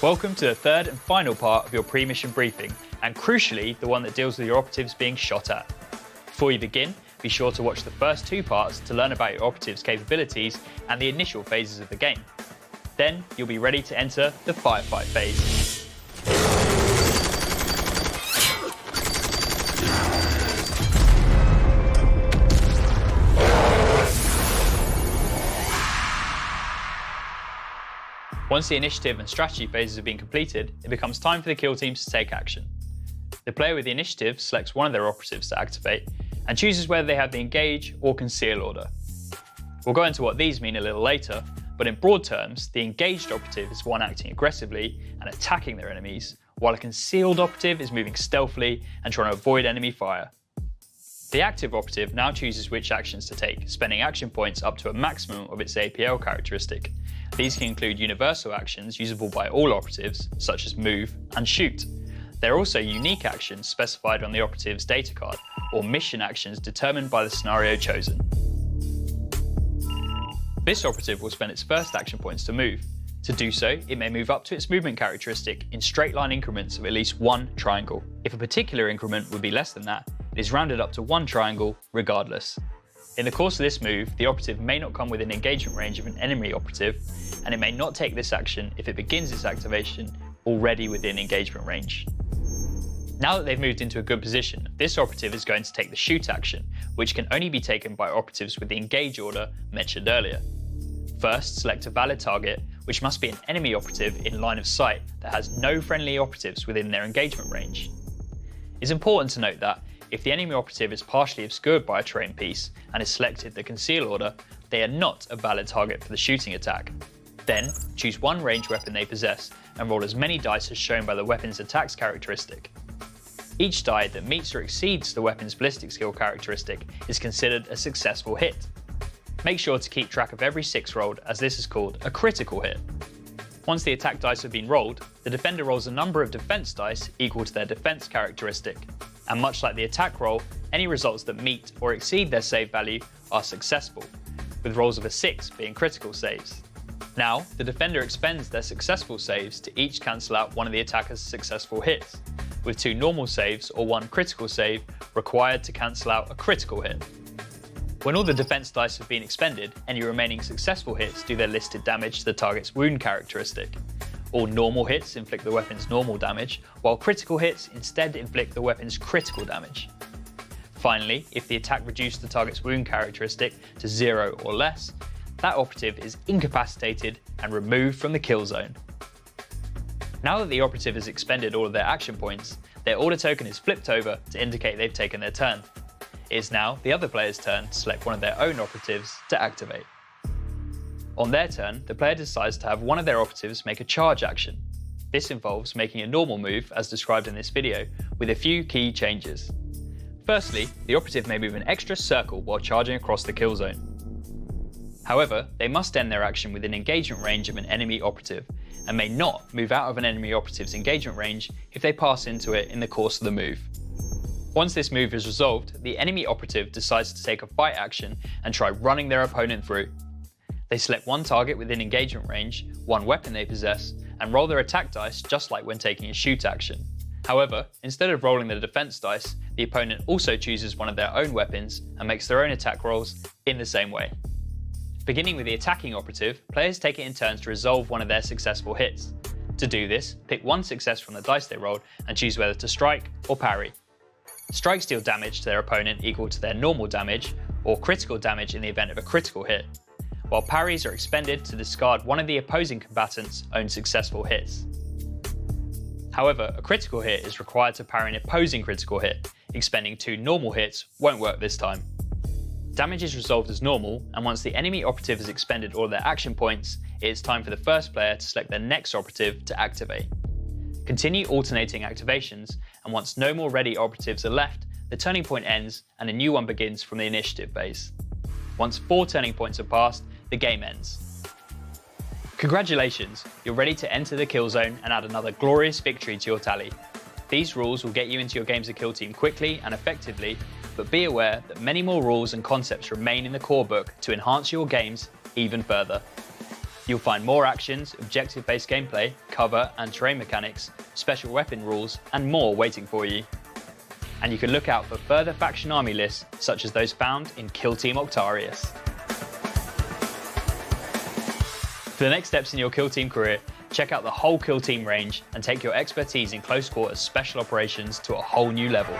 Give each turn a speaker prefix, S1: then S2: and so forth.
S1: Welcome to the third and final part of your pre-mission briefing, and crucially, the one that deals with your operatives being shot at. Before you begin, be sure to watch the first two parts to learn about your operatives' capabilities and the initial phases of the game. Then, you'll be ready to enter the firefight phase. Once the initiative and strategy phases have been completed, it becomes time for the kill teams to take action. The player with the initiative selects one of their operatives to activate and chooses whether they have the engage or conceal order. We'll go into what these mean a little later, but in broad terms, the engaged operative is one acting aggressively and attacking their enemies, while a concealed operative is moving stealthily and trying to avoid enemy fire. The active operative now chooses which actions to take, spending action points up to a maximum of its APL characteristic. These can include universal actions usable by all operatives, such as move and shoot. There are also unique actions specified on the operative's data card, or mission actions determined by the scenario chosen. This operative will spend its first action points to move. To do so, it may move up to its movement characteristic in straight line increments of at least one triangle. If a particular increment would be less than that, it is rounded up to one triangle regardless. In the course of this move, the operative may not come within engagement range of an enemy operative, and it may not take this action if it begins its activation already within engagement range. Now that they've moved into a good position, this operative is going to take the shoot action, which can only be taken by operatives with the engage order mentioned earlier. First, select a valid target, which must be an enemy operative in line of sight that has no friendly operatives within their engagement range. It's important to note that if the enemy operative is partially obscured by a terrain piece and is selected the conceal order, they are not a valid target for the shooting attack. Then, choose one ranged weapon they possess and roll as many dice as shown by the weapon's attacks characteristic. Each die that meets or exceeds the weapon's ballistic skill characteristic is considered a successful hit. Make sure to keep track of every 6 rolled, as this is called a critical hit. Once the attack dice have been rolled, the defender rolls a number of defense dice equal to their defense characteristic. And much like the attack roll, any results that meet or exceed their save value are successful, with rolls of a 6 being critical saves. Now, the defender expends their successful saves to each cancel out one of the attacker's successful hits, with 2 normal saves or 1 critical save required to cancel out a critical hit. When all the defense dice have been expended, any remaining successful hits do their listed damage to the target's wound characteristic. All normal hits inflict the weapon's normal damage, while critical hits instead inflict the weapon's critical damage. Finally, if the attack reduced the target's wound characteristic to 0 or less, that operative is incapacitated and removed from the kill zone. Now that the operative has expended all of their action points, their order token is flipped over to indicate they've taken their turn. It is now the other player's turn to select one of their own operatives to activate. On their turn, the player decides to have one of their operatives make a charge action. This involves making a normal move, as described in this video, with a few key changes. Firstly, the operative may move an extra circle while charging across the kill zone. However, they must end their action within engagement range of an enemy operative, and may not move out of an enemy operative's engagement range if they pass into it in the course of the move. Once this move is resolved, the enemy operative decides to take a fight action and try running their opponent through. They select one target within engagement range, one weapon they possess, and roll their attack dice just like when taking a shoot action. However, instead of rolling the defense dice, the opponent also chooses one of their own weapons and makes their own attack rolls in the same way. Beginning with the attacking operative, players take it in turns to resolve one of their successful hits. To do this, pick one success from the dice they rolled and choose whether to strike or parry. Strikes deal damage to their opponent equal to their normal damage, or critical damage in the event of a critical hit, while parries are expended to discard one of the opposing combatant's own successful hits. However, a critical hit is required to parry an opposing critical hit. Expending 2 normal hits won't work this time. Damage is resolved as normal, and once the enemy operative has expended all of their action points, it is time for the first player to select their next operative to activate. Continue alternating activations, and once no more ready operatives are left, the turning point ends and a new one begins from the initiative phase. Once 4 turning points are passed, the game ends. Congratulations, you're ready to enter the kill zone and add another glorious victory to your tally. These rules will get you into your games of Kill Team quickly and effectively, but be aware that many more rules and concepts remain in the core book to enhance your games even further. You'll find more actions, objective-based gameplay, cover and terrain mechanics, special weapon rules, and more waiting for you. And you can look out for further faction army lists, such as those found in Kill Team Octarius. For the next steps in your Kill Team career, check out the whole Kill Team range and take your expertise in close quarters special operations to a whole new level.